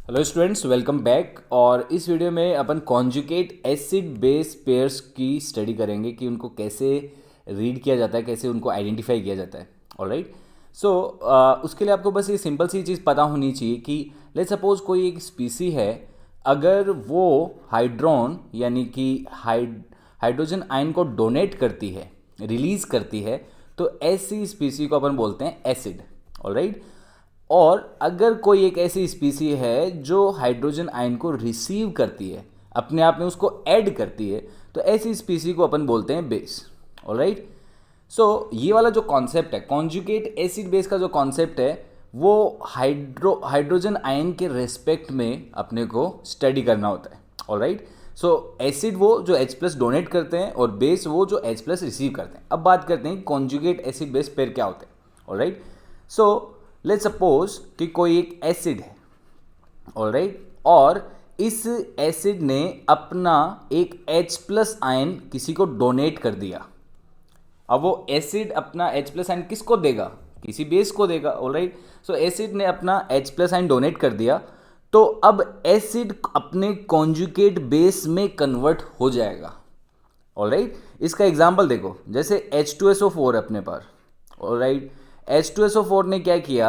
Hello students, welcome back. और इस video में अपन कॉन्जुगेट एसिड बेस पेयर्स की स्टडी करेंगे कि उनको कैसे रीड किया जाता है, कैसे उनको आइडेंटिफाई किया जाता है। ऑलराइट। सो उसके लिए आपको बस ये सिंपल सी चीज़ पता होनी चाहिए कि लेट्स सपोज कोई एक स्पीसी है, अगर वो हाइड्रोन यानी कि हाइड्रोजन आयन को डोनेट करती है, रिलीज करती है, तो ऐसी स्पीसी को अपन बोलते हैं एसिड। ऑलराइट। और अगर कोई एक ऐसी स्पीसी है जो हाइड्रोजन आयन को रिसीव करती है, अपने आप में उसको ऐड करती है, तो ऐसी स्पीसी को अपन बोलते हैं बेस। ऑलराइट। सो ये वाला जो कॉन्सेप्ट है, कॉन्जुगेट एसिड बेस का जो कॉन्सेप्ट है, वो हाइड्रोजन आयन के रेस्पेक्ट में अपने को स्टडी करना होता है। ऑलराइट। सो एसिड वो जो H प्लस डोनेट करते हैं और बेस वो जो H प्लस रिसीव करते हैं। अब बात करते हैं कॉन्जुगेट एसिड बेस पेयर क्या होते हैं। ऑलराइट। सो लेट्स सपोज कि कोई एक एसिड है, ऑलराइट, और इस एसिड ने अपना एक H प्लस आयन किसी को डोनेट कर दिया। अब वो एसिड अपना H प्लस आयन किसको देगा? किसी बेस को देगा। ऑलराइट। सो एसिड ने अपना H प्लस आयन डोनेट कर दिया, तो अब एसिड अपने कॉन्जुगेट बेस में कन्वर्ट हो जाएगा। ऑलराइट। इसका एग्जांपल देखो, जैसे H2SO4 अपने पास। ऑलराइट। H2SO4 ने क्या किया,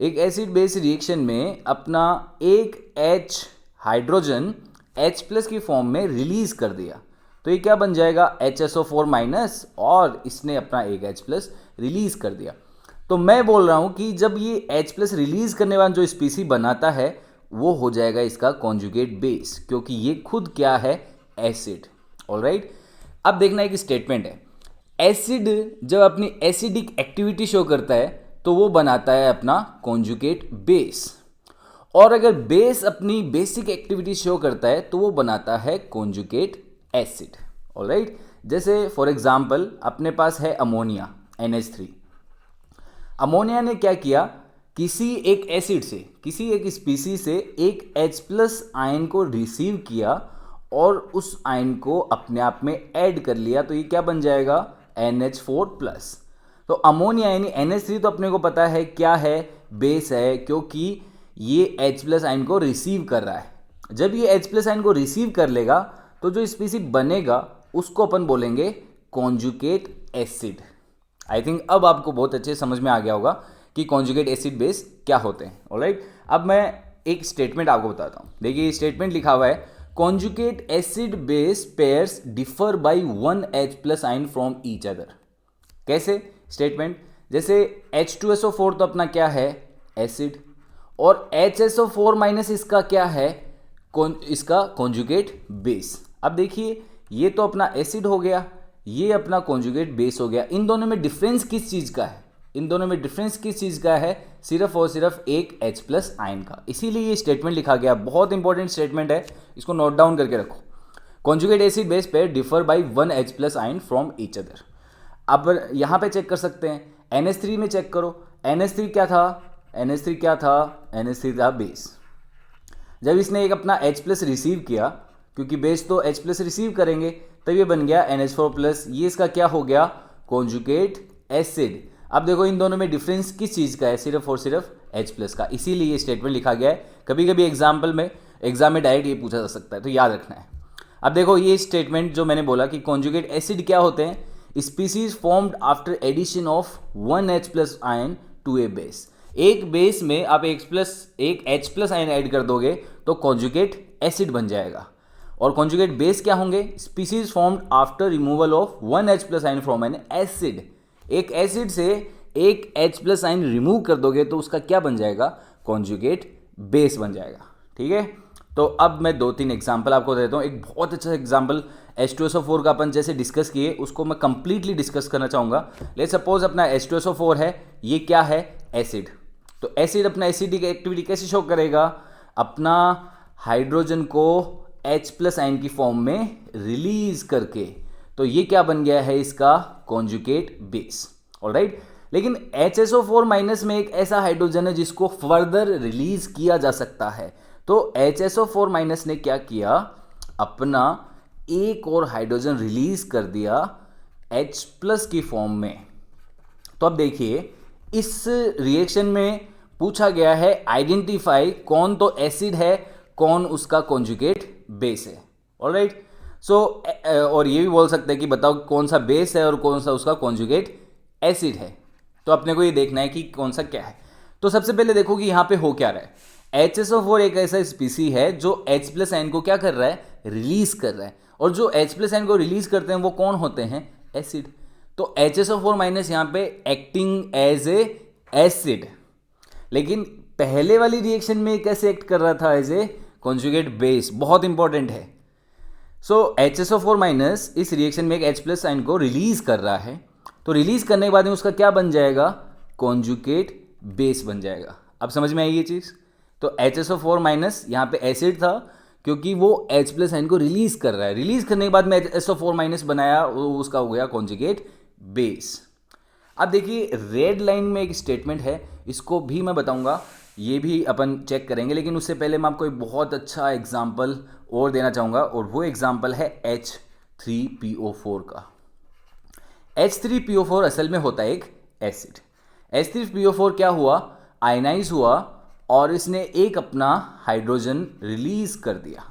एक एसिड बेस रिएक्शन में अपना एक H हाइड्रोजन H प्लस की फॉर्म में रिलीज कर दिया, तो ये क्या बन जाएगा? HSO4 माइनस, और इसने अपना एक H प्लस रिलीज कर दिया। तो मैं बोल रहा हूं कि जब ये H प्लस रिलीज करने वाला जो स्पीसी बनाता है, वो हो जाएगा इसका कॉन्जुगेट बेस, क्योंकि ये खुद क्या है? एसिड। ऑलराइट। अब देखना एक स्टेटमेंट है, एसिड जब अपनी एसिडिक एक्टिविटी शो करता है तो वो बनाता है अपना कॉन्जुगेट बेस, और अगर बेस अपनी बेसिक एक्टिविटी शो करता है तो वो बनाता है कॉन्जुगेट एसिड। ऑलराइट। जैसे फॉर एग्जांपल अपने पास है अमोनिया NH3। अमोनिया ने क्या किया, किसी एक एसिड से, किसी एक स्पीसी से एक H प्लस आयन को रिसीव किया और उस आयन को अपने आप में ऐड कर लिया, तो ये क्या बन जाएगा? NH4 plus. तो अमोनिया यानी NH3 तो अपने को पता है क्या है? बेस है, क्योंकि ये H प्लस आयन को रिसीव कर रहा है। जब ये H प्लस आयन को रिसीव कर लेगा तो जो स्पीसी बनेगा उसको अपन बोलेंगे कॉन्जुगेट एसिड। आई थिंक अब आपको बहुत अच्छे समझ में आ गया होगा कि कॉन्जुगेट एसिड बेस क्या होते हैं। ऑलराइट। अब मैं एक स्टेटमेंट आपको बताता हूं। देखिए स्टेटमेंट लिखा हुआ है, conjugate acid base pairs differ by one H plus ion from each other. कैसे स्टेटमेंट? जैसे H2SO4 तो अपना क्या है? एसिड। और HSO4 माइनस इसका क्या है? इसका कॉन्जुगेट बेस। अब देखिए ये तो अपना एसिड हो गया, ये अपना कॉन्जुगेट बेस हो गया। इन दोनों में डिफरेंस किस चीज का है? इन दोनों में डिफरेंस किस चीज का है? सिर्फ और सिर्फ एक H प्लस आयन का। इसीलिए ये स्टेटमेंट लिखा गया। बहुत इंपॉर्टेंट स्टेटमेंट है, इसको नोट डाउन करके रखो। Conjugate acid base pair differ by one H plus ion from each other. अब यहां पे चेक कर सकते हैं, NH3 में चेक करो। NH3 क्या था? NH3 क्या था? NH3 था बेस। जब इसने एक अपना H प्लस रिसीव किया, क्योंकि बेस तो H प्लस रिसीव करेंगे, तब ये बन गया NH4 प्लस। ये इसका क्या हो गया? Conjugate acid. अब देखो इन दोनों में डिफरेंस किस चीज़ का है? सिर्फ और सिर्फ H प्लस का। इसीलिए ये स्टेटमेंट लिखा गया है। कभी कभी एग्जाम में डायरेक्ट ये पूछा जा सकता है, तो याद रखना है। अब देखो ये स्टेटमेंट जो मैंने बोला कि कॉन्जुगेट एसिड क्या होते हैं, species formed after addition of one H plus ion to a base. एक बेस में आप एक H प्लस आयन ऐड कर दोगे तो कॉन्जुगेट एसिड बन जाएगा। और कॉन्जुगेट बेस क्या होंगे? Species formed after removal of one H plus ion from N acid. एक एसिड से एक H प्लस आयन रिमूव कर दोगे तो उसका क्या बन जाएगा? कॉन्जुगेट बेस बन जाएगा। ठीक है। तो अब मैं दो तीन एग्जाम्पल आपको देता हूँ। एक बहुत अच्छा एग्जाम्पल H2SO4 का अपन जैसे डिस्कस किए, उसको मैं कंप्लीटली डिस्कस करना चाहूँगा। लेट्स सपोज अपना H2SO4 है, ये क्या है? एसिड। तो एसिड अपना एसिडिक एक्टिविटी कैसे शो करेगा? अपना हाइड्रोजन को H प्लस आयन की फॉर्म में रिलीज करके। तो ये क्या बन गया है? इसका कॉन्जुगेट बेस। ऑलराइट। लेकिन HSO4 माइनस में एक ऐसा हाइड्रोजन है जिसको फर्दर रिलीज किया जा सकता है। तो HSO4 माइनस ने क्या किया? अपना एक और हाइड्रोजन रिलीज कर दिया H प्लस की फॉर्म में। तो अब देखिए इस रिएक्शन में पूछा गया है आइडेंटिफाई कौन तो एसिड है, कौन उसका कॉन्जुगेट बेस है। ऑलराइट, सो और ये भी बोल सकते हैं कि बताओ कौन सा बेस है और कौन सा उसका कॉन्जुगेट एसिड है। तो अपने को ये देखना है कि कौन सा क्या है। तो सबसे पहले देखो कि यहाँ पे हो क्या रहा है। HSO4 एक ऐसा स्पीसी है जो H+ आयन को क्या कर रहा है, रिलीज कर रहा है, और जो H+ आयन को रिलीज करते हैं वो कौन होते हैं, एसिड। तो HSO4- यहाँ पे एक्टिंग एज ए एसिड, लेकिन पहले वाली रिएक्शन में कैसे एक्ट कर रहा था, एज ए कॉन्जुगेट बेस। बहुत इंपॉर्टेंट है। सो HSO4- इस रिएक्शन में एक H+ आयन को रिलीज कर रहा है, तो रिलीज करने के बाद में उसका क्या बन जाएगा, कॉन्जुगेट बेस बन जाएगा। अब समझ में आई ये चीज। तो HSO4- यहाँ पे एसिड था क्योंकि वो H+ आयन को रिलीज कर रहा है, रिलीज करने के बाद में HSO4- बनाया, वो उसका हो गया कॉन्जुगेट बेस। अब देखिए रेड लाइन में एक स्टेटमेंट है, इसको भी मैं बताऊंगा, ये भी अपन चेक करेंगे, लेकिन उससे पहले मैं आपको एक बहुत अच्छा एग्जाम्पल और देना चाहूँगा, और वो एग्जाम्पल है H3PO4 का। H3PO4 असल में होता है एक एसिड। H3PO4 क्या हुआ, आयनाइज हुआ और इसने एक अपना हाइड्रोजन रिलीज कर दिया।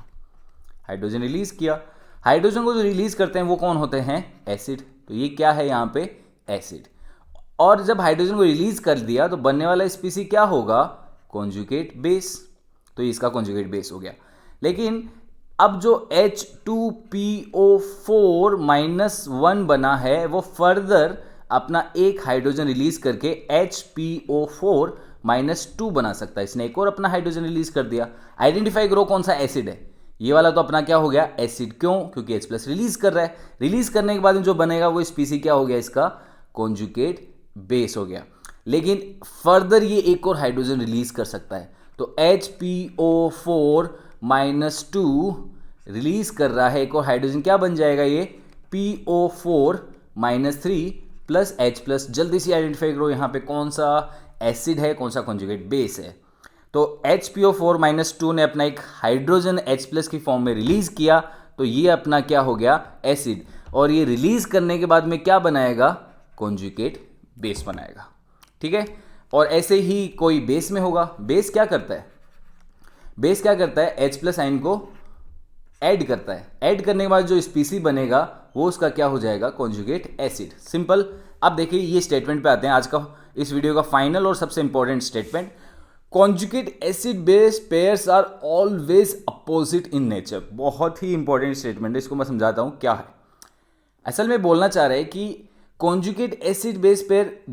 हाइड्रोजन रिलीज किया, हाइड्रोजन को जो रिलीज करते हैं वो कौन होते हैं, एसिड। तो ये क्या है यहाँ पे, एसिड। और जब हाइड्रोजन को रिलीज कर दिया तो बनने वाला स्पीसी क्या होगा, कॉन्जुगेट बेस। तो इसका कॉन्जुगेट बेस हो गया। लेकिन अब जो H2PO4-1 बना है वो फर्दर अपना एक हाइड्रोजन रिलीज करके HPO4-2 बना सकता है। इसने एक और अपना हाइड्रोजन रिलीज कर दिया। आइडेंटिफाई करो कौन सा एसिड है। ये वाला तो अपना क्या हो गया, एसिड। क्यों, क्योंकि H+ रिलीज कर रहा है। रिलीज करने के बाद जो बनेगा वो स्पीसी क्या हो गया, इसका कॉन्जुगेट बेस हो गया। लेकिन फर्दर ये एक और हाइड्रोजन रिलीज कर सकता है। तो HPO4-2 रिलीज कर रहा है एक और हाइड्रोजन, क्या बन जाएगा ये, PO4-3 प्लस H+। जल्दी से आइडेंटिफाई करो यहाँ पे कौन सा एसिड है, कौन सा कॉन्जुगेट बेस है। तो HPO4-2 ने अपना एक हाइड्रोजन H+ की फॉर्म में रिलीज किया, तो ये अपना क्या हो गया, एसिड। और ये रिलीज करने के बाद में क्या बनाएगा, कॉन्जुगेट बेस बनाएगा। ठीक है। और ऐसे ही कोई बेस में होगा। बेस क्या करता है, बेस क्या करता है, H+ आयन को ऐड करता है। ऐड करने के बाद जो स्पीसी बनेगा वो उसका क्या हो जाएगा, कॉन्जुगेट एसिड। सिंपल। अब देखिए ये स्टेटमेंट पे आते हैं, आज का इस वीडियो का फाइनल और सबसे important statement. Conjugate acid base pairs are always opposite in nature. बहुत ही इंपॉर्टेंट स्टेटमेंट है, इसको मैं समझाता हूं क्या है। असल में बोलना चाह रहे हैं कि कॉन्जुगेट एसिड बेस पेयर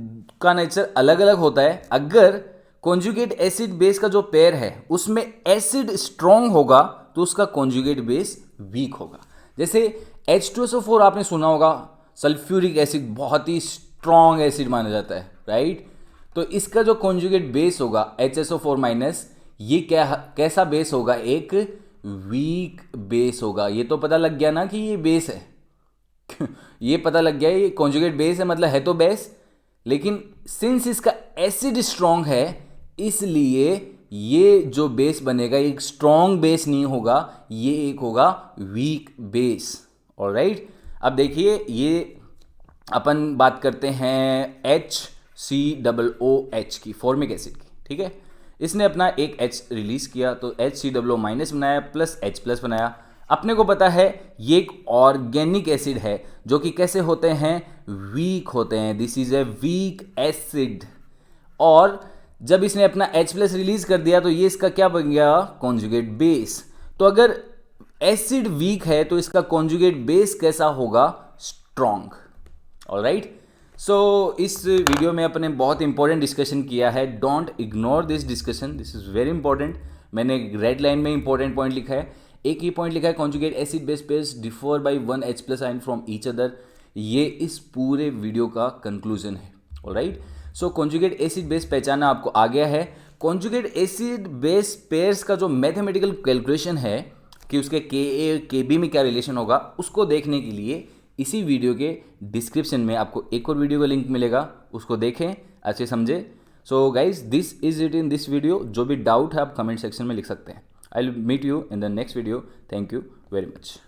का नेचर अलग अलग होता है। अगर कॉन्जुगेट एसिड बेस का जो पेयर है उसमें एसिड स्ट्रॉन्ग होगा तो उसका कॉन्जुगेट बेस वीक होगा। जैसे H2SO4 आपने सुना होगा, सल्फ्यूरिक एसिड बहुत ही स्ट्रॉन्ग एसिड माना जाता है, राइट। तो इसका जो कॉन्जुगेट बेस होगा HSO4-, ये क्या कैसा बेस होगा, एक वीक बेस होगा। ये तो पता लग गया ना कि ये बेस है ये पता लग गया ये कॉन्जुगेट बेस है, मतलब है तो बेस, लेकिन सिंस इसका एसिड स्ट्रॉन्ग है इसलिए ये जो बेस बनेगा एक स्ट्रॉन्ग बेस नहीं होगा, ये एक होगा वीक बेस। ऑलराइट। अब देखिए ये अपन बात करते हैं HCOOH की, फॉर्मिक एसिड की। ठीक है, इसने अपना एक H रिलीज किया तो HCOO- बनाया प्लस H+ बनाया। अपने को पता है ये एक ऑर्गेनिक एसिड है जो कि कैसे होते हैं, वीक होते हैं। This is a weak acid. और जब इसने अपना H+ रिलीज कर दिया तो ये इसका क्या बन गया, कॉन्जुगेट बेस। तो अगर एसिड वीक है तो इसका कॉन्जुगेट बेस कैसा होगा, स्ट्रॉन्ग। ऑलराइट। सो इस वीडियो में अपने बहुत इंपॉर्टेंट डिस्कशन किया है। Don't ignore this discussion, this is very important. मैंने रेड लाइन में इंपॉर्टेंट पॉइंट लिखा है। एक ही पॉइंट लिखा है, conjugate acid base pairs differ by 1 H+ ion from each other. ये इस पूरे वीडियो का कंक्लूजन है। ऑलराइट। सो कॉन्जुगेट एसिड बेस पहचाना आपको आ गया है। कॉन्जुगेट एसिड बेस पेयर्स का जो मैथमेटिकल कैलकुलेशन है कि उसके Ka-Kb में क्या रिलेशन होगा, उसको देखने के लिए इसी वीडियो के डिस्क्रिप्शन में आपको एक और वीडियो का लिंक मिलेगा, उसको देखें, अच्छे समझे। So guys this is it in this video. जो भी डाउट है आप कमेंट सेक्शन में लिख सकते हैं। I will meet you in the next video. Thank you very much.